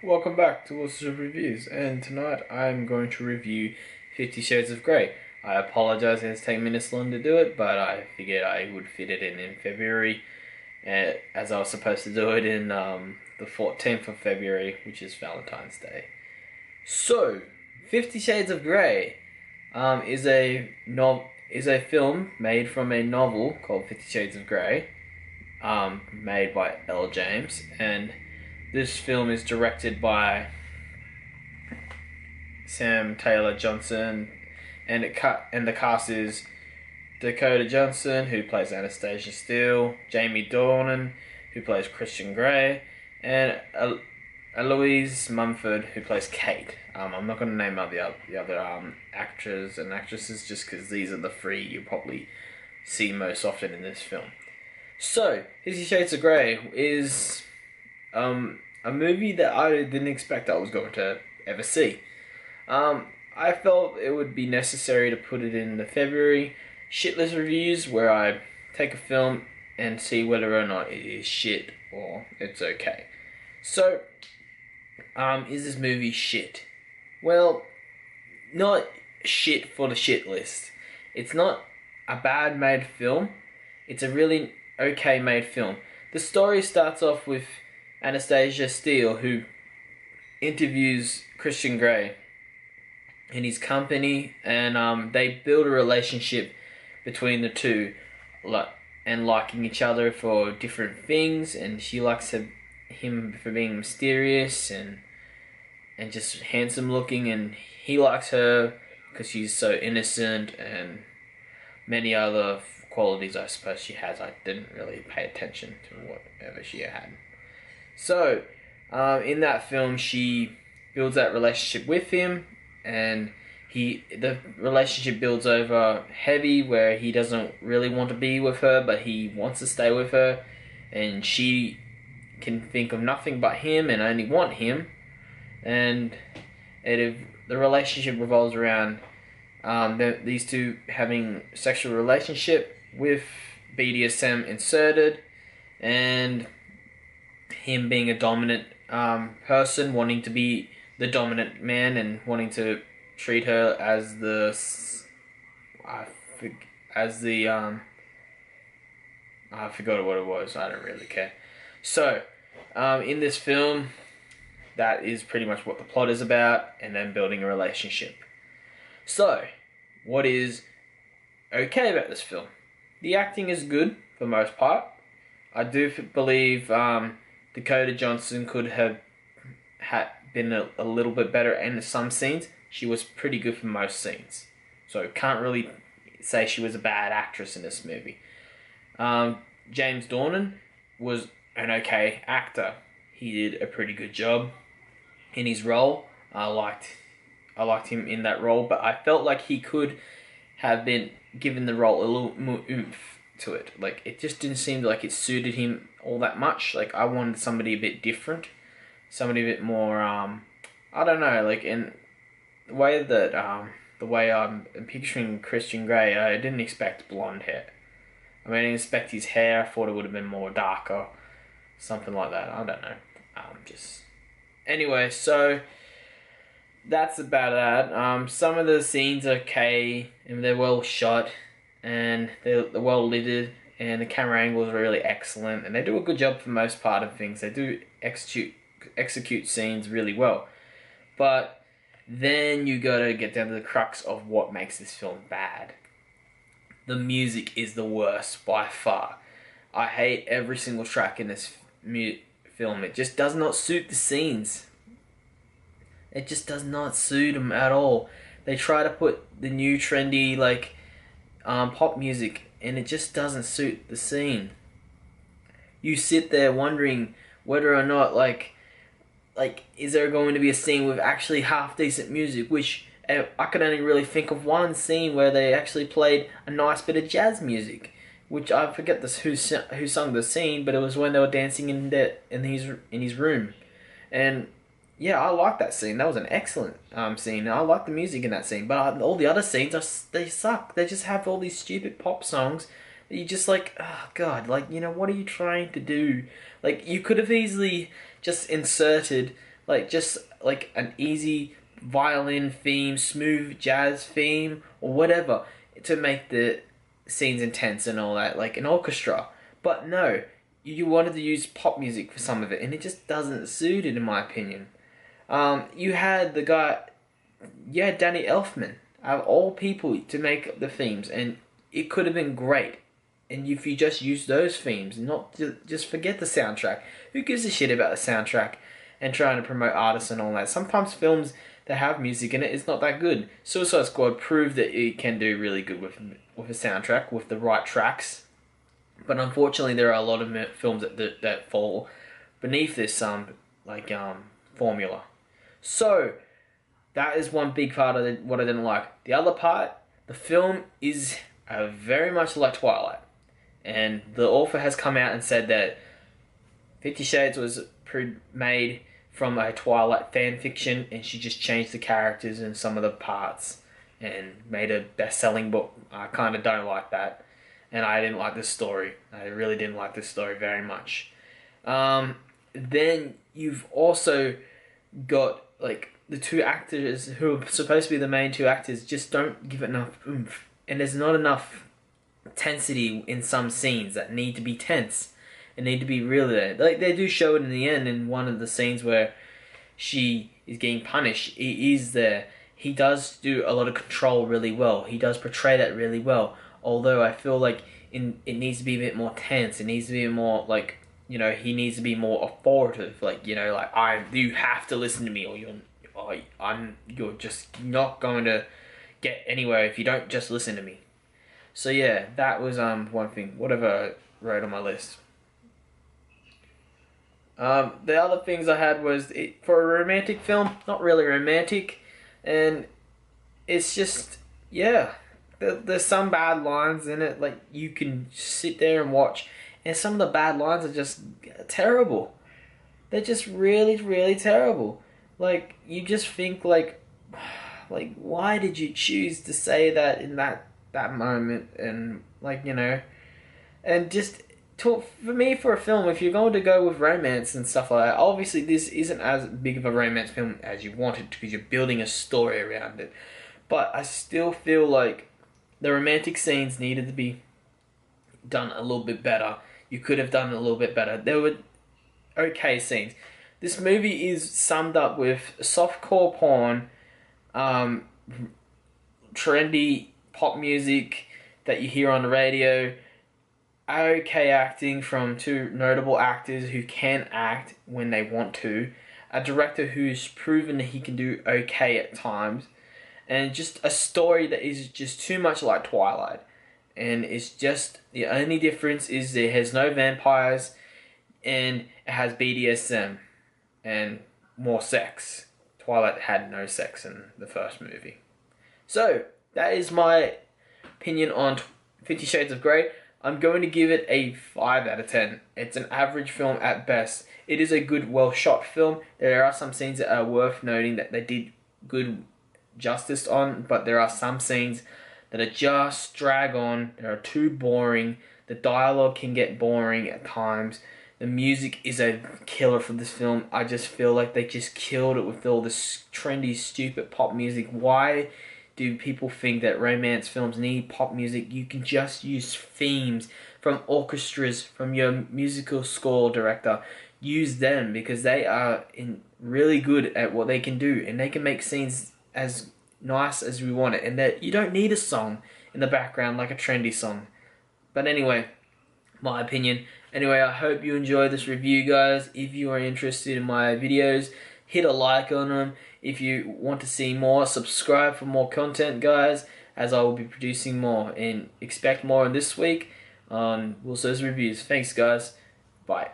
Welcome back to What's of Reviews, and tonight I'm going to review 50 Shades of Grey. I apologise it's taken me this long to do it, but I figured I would fit it in February, as I was supposed to do it in the 14th of February, which is Valentine's Day. So, 50 Shades of Grey is a film made from a novel called 50 Shades of Grey, made by L. James, and this film is directed by Sam Taylor Johnson, and the cast is Dakota Johnson, who plays Anastasia Steele, Jamie Dornan, who plays Christian Grey, and Eloise Mumford, who plays Kate. I'm not going to name out the other actors and actresses just because these are the three you probably see most often in this film. So, 50 Shades of Grey is a movie that I didn't expect I was going to ever see. I felt it would be necessary to put it in the February shitlist reviews, where I take a film and see whether or not it is shit or it's okay. So, is this movie shit? Well, not shit for the shit list. It's not a bad made film. It's a really okay made film. The story starts off with Anastasia Steele, who interviews Christian Grey in his company, and they build a relationship between the two, and liking each other for different things, and she likes him for being mysterious and just handsome looking, and he likes her because she's so innocent, and many other qualities I suppose she has. I didn't really pay attention to whatever she had. So, in that film, she builds that relationship with him, and the relationship builds over heavy, where he doesn't really want to be with her, but he wants to stay with her, and she can think of nothing but him and only want him, and the relationship revolves around these two having sexual relationship with BDSM inserted, and him being a dominant person, wanting to be the dominant man and wanting to treat her as I forgot what it was. I don't really care. So, in this film, that is pretty much what the plot is about, and then building a relationship. So, what is okay about this film? The acting is good for the most part. I do believe Dakota Johnson could have been a little bit better in some scenes. She was pretty good for most scenes, so can't really say she was a bad actress in this movie. James Dornan was an okay actor. He did a pretty good job in his role. I liked him in that role, but I felt like he could have been given the role a little more oomph to it. Like, it just didn't seem like it suited him all that much. Like, I wanted somebody a bit different, somebody a bit more I don't know, like, in the way that the way I'm picturing Christian Grey, I didn't expect blonde hair. I mean, I didn't expect his hair. I thought it would have been more darker, something like that. I don't know. Just anyway, so that's about that. Some of the scenes are okay, and they're well shot, and they're well lit, and the camera angles are really excellent, and they do a good job for the most part of things. They do execute scenes really well. But then you gotta get down to the crux of what makes this film bad. The music is the worst by far. I hate every single track in this film. It just does not suit the scenes. It just does not suit them at all. They try to put the new trendy pop music, and it just doesn't suit the scene. You sit there wondering whether or not is there going to be a scene with actually half decent music, which I could only really think of one scene where they actually played a nice bit of jazz music, which I forget who sung the scene, but it was when they were dancing in his room, and yeah, I like that scene. That was an excellent scene. I like the music in that scene, but all the other scenes they suck. They just have all these stupid pop songs that you just oh god, what are you trying to do? Like, you could have easily just inserted like just like an easy violin theme, smooth jazz theme, or whatever to make the scenes intense and all that, like an orchestra. But no, you wanted to use pop music for some of it, and it just doesn't suit it, in my opinion. You had the guy, yeah, Danny Elfman, out of all people, to make the themes, and it could have been great. And if you just use those themes, not just forget the soundtrack. Who gives a shit about the soundtrack and trying to promote artists and all that? Sometimes films that have music in it is not that good. Suicide Squad proved that it can do really good with a soundtrack, with the right tracks. But unfortunately, there are a lot of films that fall beneath this formula. So that is one big part of what I didn't like. The other part, the film is very much like Twilight. And the author has come out and said that 50 Shades was made from a Twilight fan fiction, and she just changed the characters and some of the parts and made a best-selling book. I kind of don't like that. And I didn't like this story. I really didn't like this story very much. Then you've also got like the two actors who are supposed to be the main two actors just don't give it enough oomph. And there's not enough tensity in some scenes that need to be tense and need to be real there. Like they do show it in the end in one of the scenes where she is getting punished. He is there. He does do a lot of control really well. He does portray that really well. Although I feel like it needs to be a bit more tense. It needs to be more like, he needs to be more authoritative. Like, you have to listen to me, or you're just not going to get anywhere if you don't just listen to me. So yeah, that was one thing. Whatever I wrote on my list. The other things I had was for a romantic film, not really romantic, and it's just There's some bad lines in it, like you can sit there and watch, and some of the bad lines are just terrible. They're just really, really terrible. Like you just think like why did you choose to say that in that moment, and and just for me, for a film, if you're going to go with romance and stuff like that, obviously this isn't as big of a romance film as you want it because you're building a story around it. But I still feel like the romantic scenes needed to be done a little bit better. You could have done it a little bit better. There were okay scenes. This movie is summed up with softcore porn, trendy pop music that you hear on the radio, okay acting from two notable actors who can act when they want to, a director who's proven that he can do okay at times, and just a story that is just too much like Twilight. And it's just, the only difference is it has no vampires and it has BDSM and more sex. Twilight had no sex in the first movie. So, that is my opinion on 50 Shades of Grey. I'm going to give it a 5 out of 10. It's an average film at best. It is a good, well-shot film. There are some scenes that are worth noting that they did good justice on, but there are some scenes that are just drag on. They are too boring. The dialogue can get boring at times. The music is a killer for this film. I just feel like they just killed it with all this trendy, stupid pop music. Why do people think that romance films need pop music? You can just use themes from orchestras, from your musical score director. Use them because they are really good at what they can do, and they can make scenes as nice as we want it, and that you don't need a song in the background like a trendy song. But anyway, my opinion. Anyway, I hope you enjoyed this review, guys. If you are interested in my videos, hit a like on them. If you want to see more, subscribe for more content, guys, as I will be producing more, and expect more on this week on Wilson's Reviews. Thanks, guys. Bye.